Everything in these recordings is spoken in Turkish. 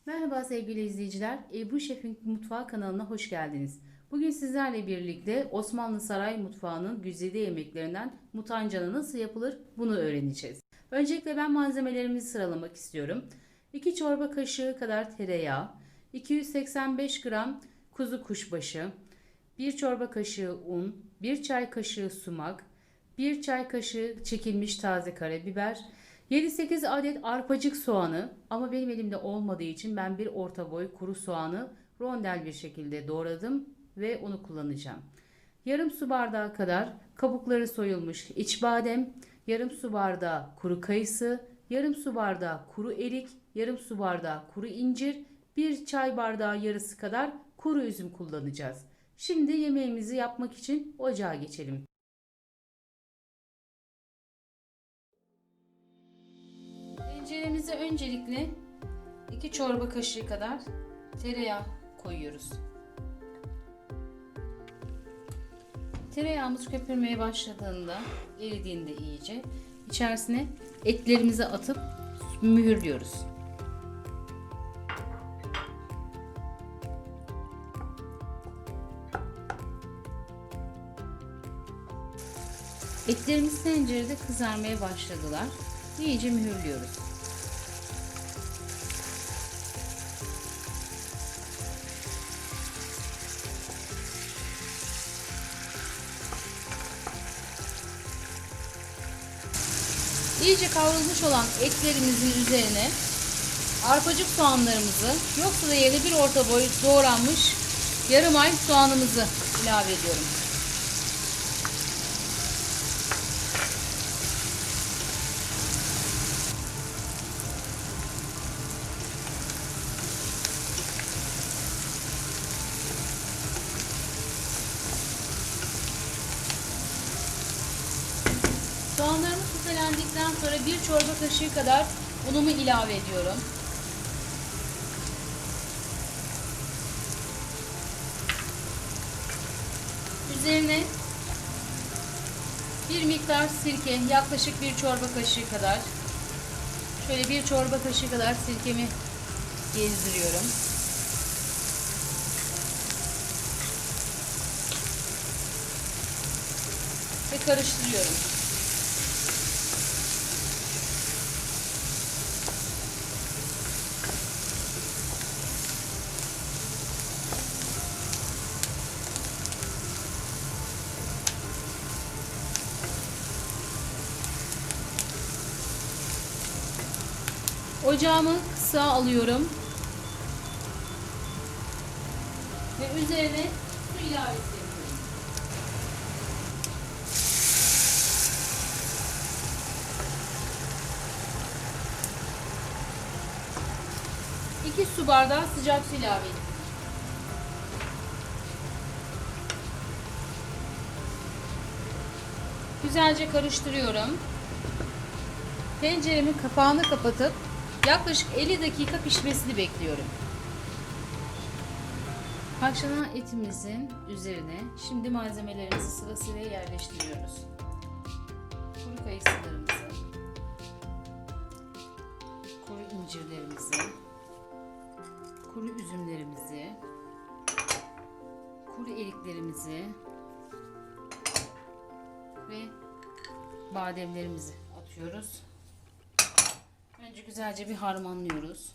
Merhaba sevgili izleyiciler. Ebru Şef'in Mutfağı kanalına hoş geldiniz. Bugün sizlerle birlikte Osmanlı Saray Mutfağı'nın güzide yemeklerinden mutancana nasıl yapılır bunu öğreneceğiz. Öncelikle ben malzemelerimizi sıralamak istiyorum. 2 çorba kaşığı kadar tereyağı, 285 gram kuzu kuşbaşı, 1 çorba kaşığı un, 1 çay kaşığı sumak, 1 çay kaşığı çekilmiş taze karabiber, 7-8 adet arpacık soğanı, ama benim elimde olmadığı için ben bir orta boy kuru soğanı rondel bir şekilde doğradım ve onu kullanacağım. Yarım su bardağı kadar kabukları soyulmuş iç badem, yarım su bardağı kuru kayısı, yarım su bardağı kuru erik, yarım su bardağı kuru incir, bir çay bardağı yarısı kadar kuru üzüm kullanacağız. Şimdi yemeğimizi yapmak için ocağa geçelim. Tenceremize öncelikle 2 çorba kaşığı kadar tereyağı koyuyoruz. Tereyağımız köpürmeye başladığında, eridiğinde iyice içerisine etlerimizi atıp mühürlüyoruz. Etlerimiz tencerede kızarmaya başladılar. İyice mühürlüyoruz. İyice kavrulmuş olan etlerimizin üzerine arpacık soğanlarımızı, yoksa da yerine bir orta boy doğranmış yarım ay soğanımızı ilave ediyorum. Soğanlarımız sotelendikten sonra bir çorba kaşığı kadar unumu ilave ediyorum. Üzerine bir miktar sirke, yaklaşık bir çorba kaşığı kadar, şöyle bir çorba kaşığı kadar sirkemi gezdiriyorum. Ve karıştırıyorum. Ocağımı kısa alıyorum ve üzerine su ilavesi yapıyorum. İki su bardağı sıcak su ilave ediyorum. Güzelce karıştırıyorum. Tenceremin kapağını kapatıp yaklaşık 50 dakika pişmesini bekliyorum. Haşlanan etimizin üzerine şimdi malzemelerimizi sırasıyla yerleştiriyoruz. Kuru kayısılarımızı, kuru incirlerimizi, kuru üzümlerimizi, kuru eriklerimizi ve bademlerimizi atıyoruz. Önce güzelce bir harmanlıyoruz.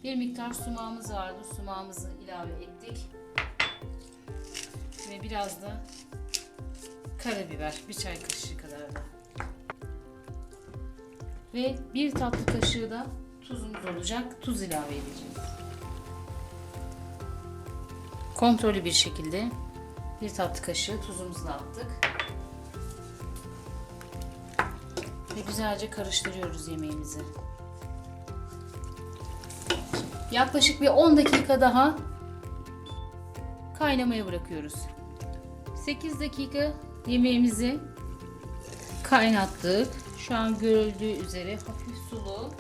Bir miktar sumağımız vardı. Sumağımızı ilave ettik. Ve biraz da karabiber. Bir çay kaşığı kadar da. Ve bir tatlı kaşığı da tuzumuz olacak. Tuz ilave edeceğiz. Kontrollü bir şekilde bir tatlı kaşığı tuzumuzu da attık. Ve güzelce karıştırıyoruz yemeğimizi. Yaklaşık bir 10 dakika daha kaynamaya bırakıyoruz. 8 dakika yemeğimizi kaynattık. Şu an görüldüğü üzere hafif sulu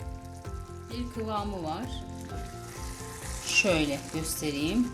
bir kıvamı var. Şöyle göstereyim.